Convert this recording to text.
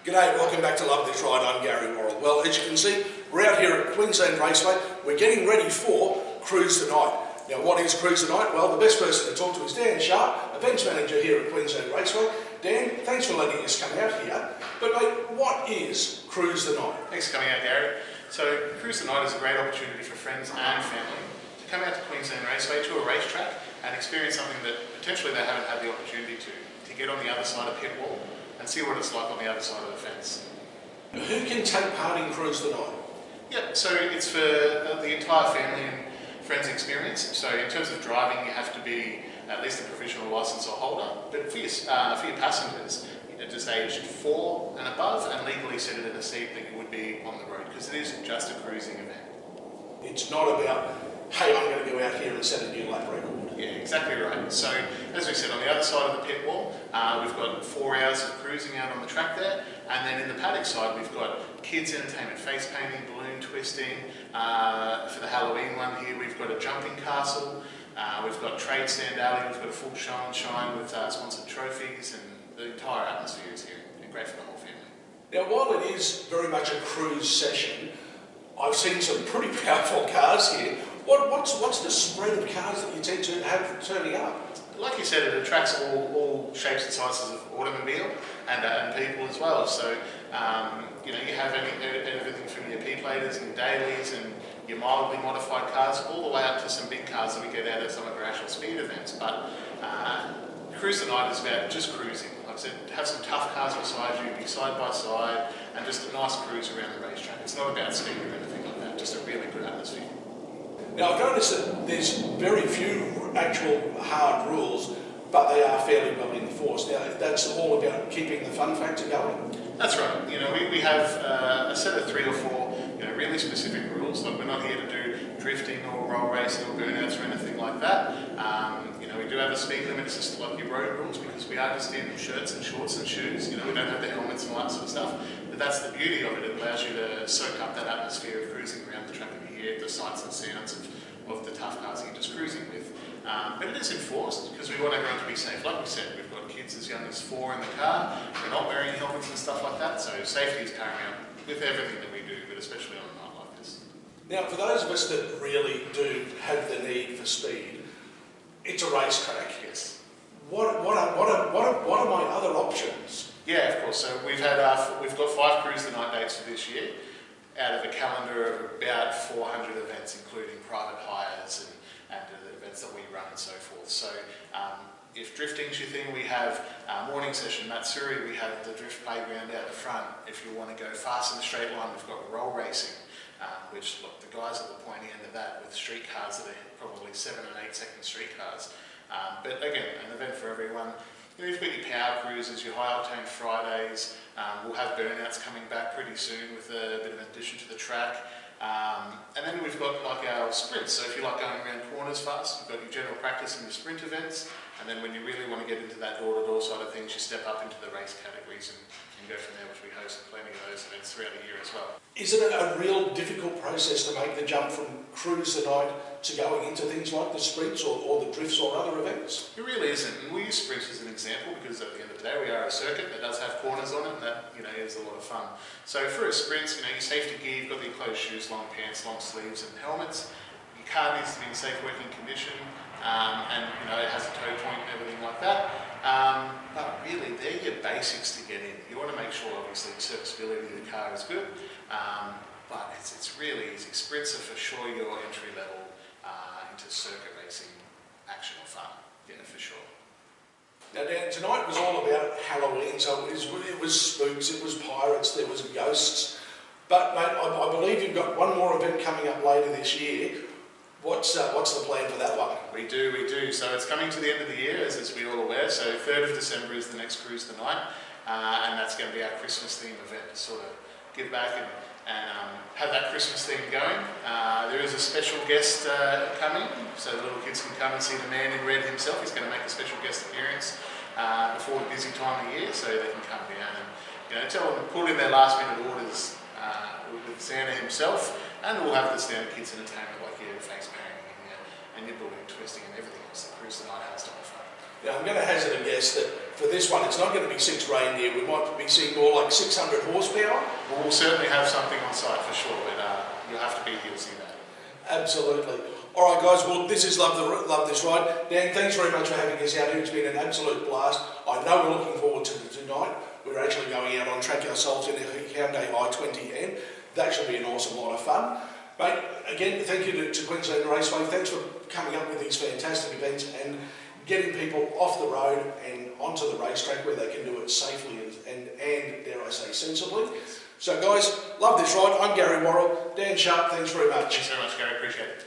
G'day, welcome back to Love This Ride. I'm Gary Worrell. Well, as you can see, we're out here at Queensland Raceway. We're getting ready for Cruise the Night. Now, what is Cruise the Night? Well, the best person to talk to is Dan Sharp, events manager here at Queensland Raceway. Dan, thanks for letting us come out here. But mate, what is Cruise the Night? Thanks for coming out, Gary. So, Cruise the Night is a great opportunity for friends and family to come out to Queensland Raceway to a racetrack and experience something that potentially they haven't had the opportunity to get on the other side of pit wall and see what it's like on the other side of the fence. Who can take part in Cruise the Night? Yep, so it's for the entire family and friends experience. So in terms of driving, you have to be at least a provisional licence or holder, but for your passengers, you're just aged 4 and above and legally seated in a seat that you would be on the road, because it is just a cruising event. It's not about, hey, I'm going to go out here and set a new lap record. Yeah, exactly right. So, as we said, on the other side of the pit wall, we've got 4 hours of cruising out on the track there, and then in the paddock side, we've got kids' entertainment, face painting, balloon twisting. For the Halloween one here, we've got a jumping castle, we've got trade stand alley, we've got a full show and shine with sponsored trophies, and the entire atmosphere is here, and great for the whole family. Now, while it is very much a cruise session, I've seen some pretty powerful cars here. What's the spread of cars that you tend to have turning up? Like you said, it attracts all shapes and sizes of automobile and people as well. So, you have everything from your P-platers and dailies and your mildly modified cars, all the way up to some big cars that we get out of some of our actual speed events. But Cruise the Night is about just cruising. Like I said, have some tough cars beside you, be side by side, and just a nice cruise around the racetrack. It's not about speed or anything like that, just a really good atmosphere. Now, I've noticed that there's very few actual hard rules, but they are fairly well enforced. Now, that's all about keeping the fun factor going. That's right. We have a set of 3 or 4, really specific rules. Like, we're not here to do drifting or roll racing or burnouts or anything like that. We do have a speed limit, it's just like your road rules, because we are just in shirts and shorts and shoes. We don't have the helmets and all that sort of stuff. But that's the beauty of it. It allows you to soak up that atmosphere of cruising around the track and hear the sights and sounds of the tough cars that you're just cruising with. But it is enforced, because we want everyone to be safe. Like we said, we've got kids as young as 4 in the car. We're not wearing helmets and stuff like that, so safety is paramount with everything that we do, but especially on a night like this. Now, for those of us that really do have the need for speed, it's a racetrack. Yes. What are my other options? Yeah, of course. So we've got 5 Cruise the Night dates for this year, out of a calendar of about 400 events, including private hires and the events that we run and so forth. So if drifting's your thing, we have morning session Matsuri, we have the drift playground out the front. If you want to go fast in a straight line, we've got roll racing, which, look, the guys at the pointy end of that with street cars that are probably 7 and 8 second street cars. But again, an event for everyone. You've got your power cruises, your high octane Fridays. We'll have burnouts coming back pretty soon with a bit of an addition to the track. And then we've got like our sprints. So if you like going around corners fast, you've got your general practice and your sprint events. And then when you really want to get into that door-to-door side of things, you step up into the race categories and go from there, which we host plenty of those events throughout the year as well. Is it a real difficult process to make the jump from Cruise the Night to going into things like the sprints or the drifts or other events? It really isn't, and we use sprints as an example because at the end of the day we are a circuit that does have corners on it, and that is a lot of fun. So for a sprint, your safety gear, you've got the enclosed shoes, long pants, long sleeves and helmets. Your car needs to be in safe working condition, and it has a tow point and everything like that. But really, they're your basics to get in. You want to make sure, obviously, the serviceability of the car is good, but it's really easy. Sprints are for sure your entry level into circuit racing action or fun. Yeah, for sure. Now, Dan, tonight was all about Halloween, so it was spooks, it was pirates, there was ghosts. But mate, I believe you've got one more event coming up later this year. What's the plan for that one? We do. So it's coming to the end of the year, as we're all aware. So 3rd of December is the next Cruise the Night, and that's going to be our Christmas theme event to sort of give back and have that Christmas theme going. There is a special guest coming, so the little kids can come and see the man in red himself. He's going to make a special guest appearance before the busy time of year, so they can come down and tell them to pull in their last minute orders with Santa himself, and we'll have the standard kids entertainment like your face painting and your balloon twisting and everything else that Cruise the Night has to offer. Now, I'm going to hazard a guess that for this one, it's not going to be 6 reindeer. We might be seeing more like 600 horsepower. We'll certainly have something on site for sure, but you'll have to be here to see that. Absolutely. All right, guys. Well, this is Love This Ride. Dan, thanks very much for having us out here. It's been an absolute blast. I know we're looking forward to tonight. We're actually going out on track ourselves in a Hyundai i20N. That should be an awesome lot of fun. Mate, again, thank you to Queensland Raceway. Thanks for coming up with these fantastic events and getting people off the road and onto the racetrack where they can do it safely and dare I say, sensibly. So guys, Love This Ride. I'm Gary Worrell. Dan Sharp, thanks very much. Thanks very much, Gary. Appreciate it.